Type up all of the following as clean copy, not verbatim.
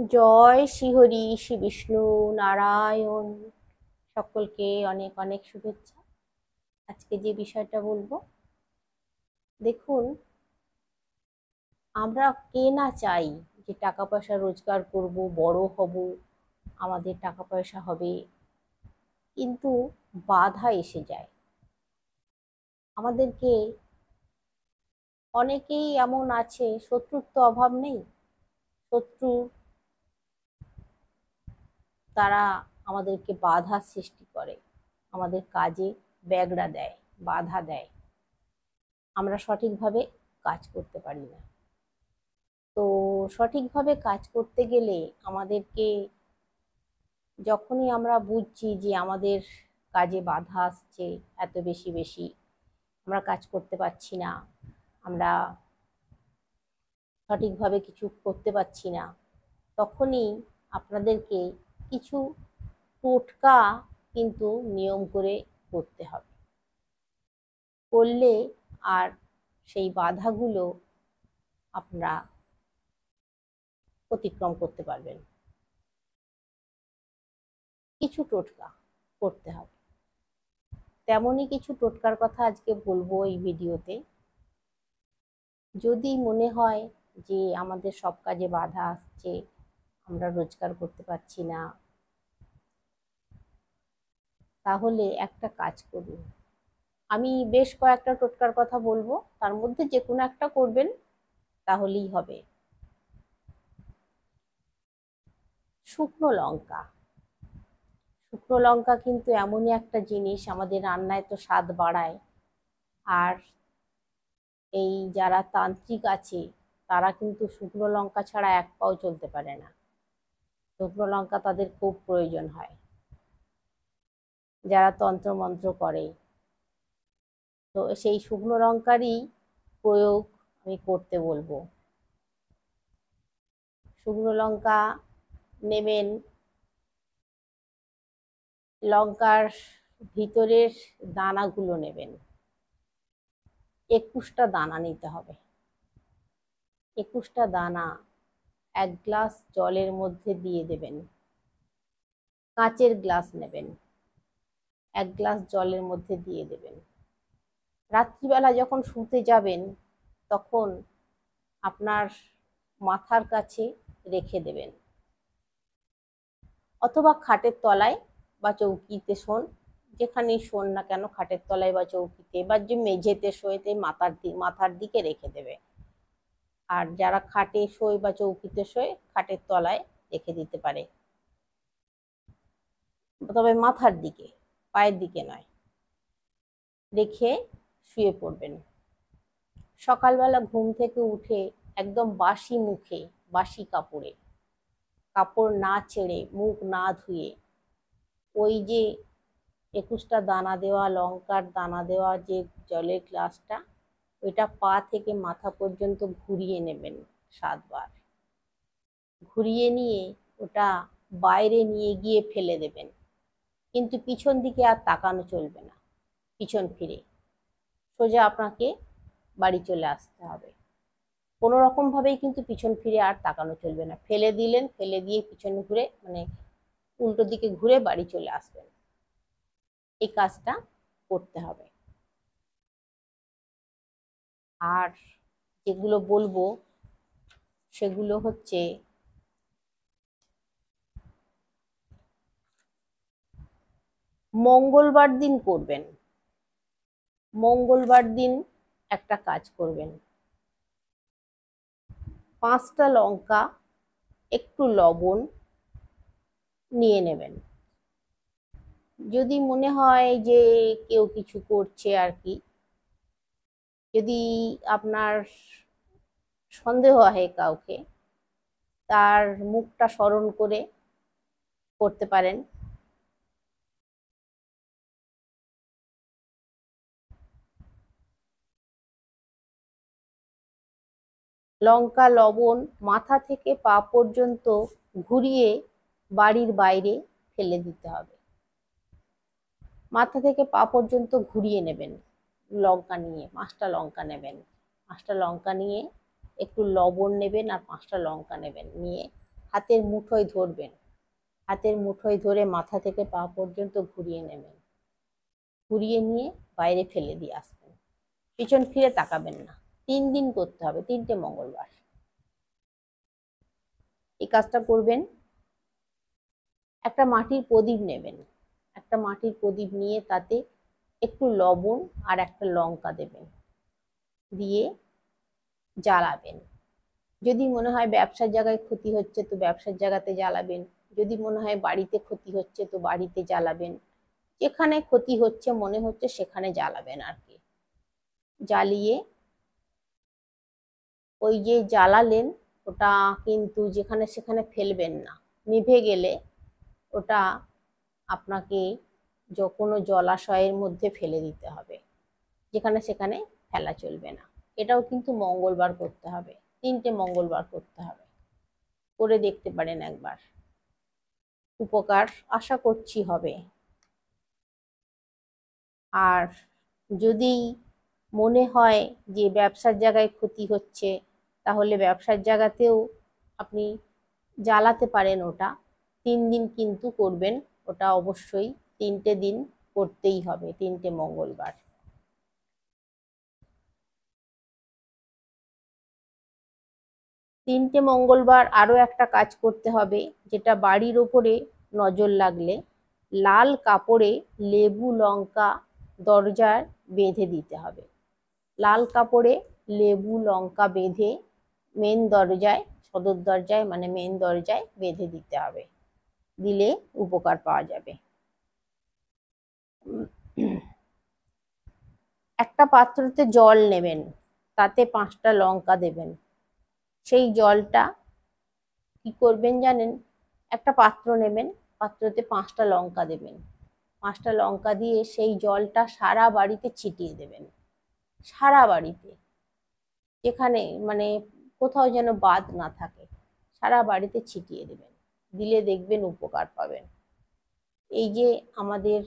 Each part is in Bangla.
জয় শ্রীহরি, শ্রী বিষ্ণু নারায়ণ। সকলকে অনেক অনেক শুভেচ্ছা। আজকে যে বিষয়টা বলবো, দেখুন, আমরা কে না চাই যে টাকা পয়সা রোজগার করব, বড় হব, আমাদের টাকা পয়সা হবে, কিন্তু বাধা এসে যায় আমাদেরকে। অনেকেই এমন আছে, শত্রুর তো অভাব নেই। শত্রু, তারা আমাদেরকে বাধা সৃষ্টি করে, আমাদের কাজে ব্যাগড়া দেয়, বাধা দেয়, আমরা সঠিকভাবে কাজ করতে পারি না। তো সঠিকভাবে কাজ করতে গেলে আমাদেরকে, যখনই আমরা বুঝছি যে আমাদের কাজে বাধা আসছে এত বেশি বেশি, আমরা কাজ করতে পারছি না, আমরা সঠিকভাবে কিছু করতে পারছি না, তখনই আপনাদেরকে কিছু টোটকা কিন্তু নিয়ম করে করতে হবে। করলে আর সেই বাধাগুলো আপনারা অতিক্রম করতে পারবেন। কিছু টোটকা করতে হবে, তেমনই কিছু টোটকার কথা আজকে বলবো এই ভিডিওতে। যদি মনে হয় যে আমাদের সব কাজে বাধা আসছে, আমরা রোজগার করতে পারছি না, তাহলে একটা কাজ করুন। আমি বেশ কয়েকটা টোটকার কথা বলবো, তার মধ্যে যে কোনো একটা করবেন, তাহলেই হবে। শুকনো লঙ্কা। শুকনো লঙ্কা কিন্তু এমনই একটা জিনিস, আমাদের রান্নায় তো স্বাদ বাড়ায়। আর এই যারা তান্ত্রিক আছে, তারা কিন্তু শুকনো লঙ্কা ছাড়া এক পাও চলতে পারে না। শুকনো লঙ্কা তাদের খুব প্রয়োজন হয়, যারা তন্ত্র মন্ত্র করে। তো সেই শুকনো লঙ্কারই প্রয়োগ আমি করতে বলবো। শুকনো লঙ্কা নেবেন, লঙ্কার ভিতরের দানাগুলো নেবেন। 21টা দানা নিতে হবে। 21টা দানা 1 গ্লাস জলের মধ্যে দিয়ে দেবেন। কাঁচের গ্লাস নেবেন, 1 গ্লাস জলের মধ্যে দিয়ে দেবেন। রাত্রিবেলা যখন শুতে যাবেন, তখন আপনার মাথার কাছে রেখে দেবেন, অথবা খাটের তলায় বা চৌকিতে শোন, যেখানেই শোন না কেন, খাটের তলায় বা চৌকিতে বা যে মেঝেতে শোয়েতে মাথার দিকে রেখে দেবে। আর যারা খাটে শোয় বা চৌকিতে শোয়, খাটের তলায় রেখে দিতে পারে, তবে মাথার দিকে, পায়ের দিকে নয়। রেখে শুয়ে পড়বেন। সকালবেলা ঘুম থেকে উঠে একদম বাসি মুখে, বাসি কাপড়ে, কাপড় না ছেড়ে, মুখ না ধুয়ে, ওই যে 21টা দানা দেওয়া, লঙ্কার দানা দেওয়া যে জলের গ্লাসটা, ওইটা পা থেকে মাথা পর্যন্ত ঘুরিয়ে নেবেন 7 বার। ঘুরিয়ে নিয়ে ওটা বাইরে নিয়ে গিয়ে ফেলে দেবেন, কিন্তু পিছন দিকে আর তাকানো চলবে না। পিছন ফিরে সোজা আপনাকে বাড়ি চলে আসতে হবে। কোনো রকম ভাবেই কিন্তু পিছন ফিরে আর তাকানো চলবে না। ফেলে দিলেন, ফেলে দিয়ে পিছন ঘুরে, মানে উল্টো দিকে ঘুরে বাড়ি চলে আসবেন। এই কাজটা করতে হবে। আর যেগুলো বলবো সেগুলো হচ্ছে, মঙ্গলবার দিন করবেন। মঙ্গলবার দিন একটা কাজ করবেন। 5টা লঙ্কা, একটু লবণ নিয়ে নেবেন। যদি মনে হয় যে কেউ কিছু করছে আর কি, যদি আপনার সন্দেহ হয় কাউকে, তার মুখটা স্মরণ করে করতে পারেন। লঙ্কা লবণ মাথা থেকে পা পর্যন্ত ঘুরিয়ে বাড়ির বাইরে ফেলে দিতে হবে। মাথা থেকে পা পর্যন্ত ঘুরিয়ে নেবেন। লঙ্কা নিয়ে 5টা লঙ্কা নেবেন। 5টা লঙ্কা নিয়ে একটু লবণ নেবেন আর 5টা লঙ্কা নেবেন, নিয়ে হাতের মুঠোয় ধরবেন, হাতের মুঠোয় ধরে মাথা থেকে পা পর্যন্ত ঘুরিয়ে নেবেন, ঘুরিয়ে নিয়ে বাইরে ফেলে দিয়ে আসবেন, পিছন ফিরে তাকাবেন না। 3 দিন করতে হবে, 3টে মঙ্গলবার এই কাজটা করবেন। একটা মাটির প্রদীপ নেবেন, একটা মাটির প্রদীপ নিয়ে তাতে একটু লবণ আর একটা লঙ্কা দেবেন, দিয়ে জ্বালাবেন। যদি মনে হয় ব্যবসার জায়গায় ক্ষতি হচ্ছে তো ব্যবসার জায়গাতে জ্বালাবেন, যদি মনে হয় বাড়িতে ক্ষতি হচ্ছে তো বাড়িতে জ্বালাবেন, যেখানে ক্ষতি হচ্ছে মনে হচ্ছে সেখানে জ্বালাবেন আর কি। জ্বালিয়ে ওই যে জ্বালালেন ওটা কিন্তু যেখানে সেখানে ফেলবেন না, নিভে গেলে ওটা আপনাকে কোনো জলাশয়ের মধ্যে ফেলে দিতে হবে, যেখানে সেখানে ফেলা চলবে না। এটাও কিন্তু মঙ্গলবার করতে হবে, 3টে মঙ্গলবার করতে হবে। করে দেখতে পারেন একবার, উপকার আশা করছি হবে। আর যদি মনে হয় যে ব্যবসার জায়গায় ক্ষতি হচ্ছে তাহলে ব্যবসার জায়গাতেও আপনি জ্বালাতে পারেন। ওটা 3 দিন কিন্তু করবেন, ওটা অবশ্যই 3টে দিন করতেই হবে, 3টে মঙ্গলবার। তিনটে মঙ্গলবার আরো একটা কাজ করতে হবে, যেটা বাড়ির ওপরে নজর লাগলে লাল কাপড়ে লেবু লঙ্কা দরজায় বেঁধে দিতে হবে। লাল কাপড়ে লেবু লঙ্কা বেঁধে মেন দরজায়, সদর দরজায় মানে মেন দরজায় বেঁধে দিতে হবে, দিলে উপকার পাওয়া যাবে। একটা পাত্রতে জল নেবেন, তাতে 5টা লঙ্কা দেবেন। সেই জলটা কি করবেন জানেন, একটা পাত্র নেবেন, পাত্রতে 5টা লঙ্কা দেবেন, 5টা লঙ্কা দিয়ে সেই জলটা সারা বাড়িতে ছিটিয়ে দেবেন, সারা বাড়িতে, যেখানে মানে কোথাও যেন বাদ না থাকে, সারা বাড়িতে ছিটিয়ে দেবেন, দিলে দেখবেন উপকার পাবেন। এই যে আমাদের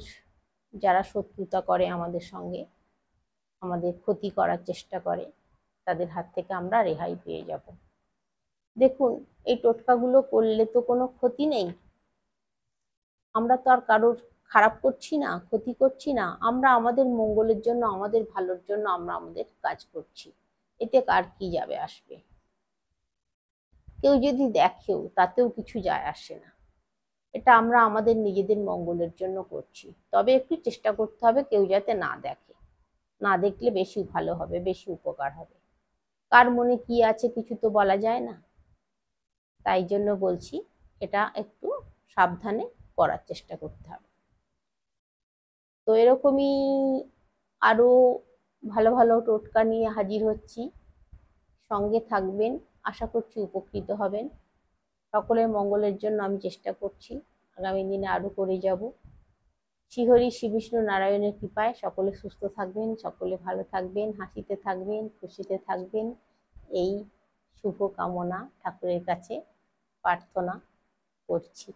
যারা শত্রুতা করে আমাদের সঙ্গে, আমাদের ক্ষতি করার চেষ্টা করে, তাদের হাত থেকে আমরা রেহাই পেয়ে যাব। দেখুন, এই টোটকাগুলো করলে তো কোনো ক্ষতি নেই, আমরা তো আর কারোর খারাপ করছি না, ক্ষতি করছি না, আমরা আমাদের মঙ্গলের জন্য, আমাদের ভালোর জন্য আমরা আমাদের কাজ করছি, এতে কার কি যাবে আসবে। কেউ যদি দেখেও তাতেও কিছু যায় আসে না, এটা আমরা আমাদের নিজেদের মঙ্গলের জন্য করছি। তবে একটু চেষ্টা করতে হবে কেউ যাতে না দেখে, না দেখলে বেশি ভালো হবে, বেশি উপকার হবে। কার মনে কি আছে কিছু তো বলা যায় না, তাই জন্য বলছি এটা একটু সাবধানে করার চেষ্টা করতে হবে। তো এরকমই আরো ভালো ভালো টোটকা নিয়ে হাজির হচ্ছি, সঙ্গে থাকবেন, আশা করছি উপকৃত হবেন। সকলের মঙ্গলের জন্য আমি চেষ্টা করছি, আগামী দিনে আরো করে যাব। শ্রীহরি শ্রী বিষ্ণু নারায়ণের কৃপায় সকলে সুস্থ থাকবেন, সকলে ভালো থাকবেন, হাসিতে থাকবেন, খুশিতে থাকবেন, এই শুভ কামনা ঠাকুরের কাছে প্রার্থনা করছি।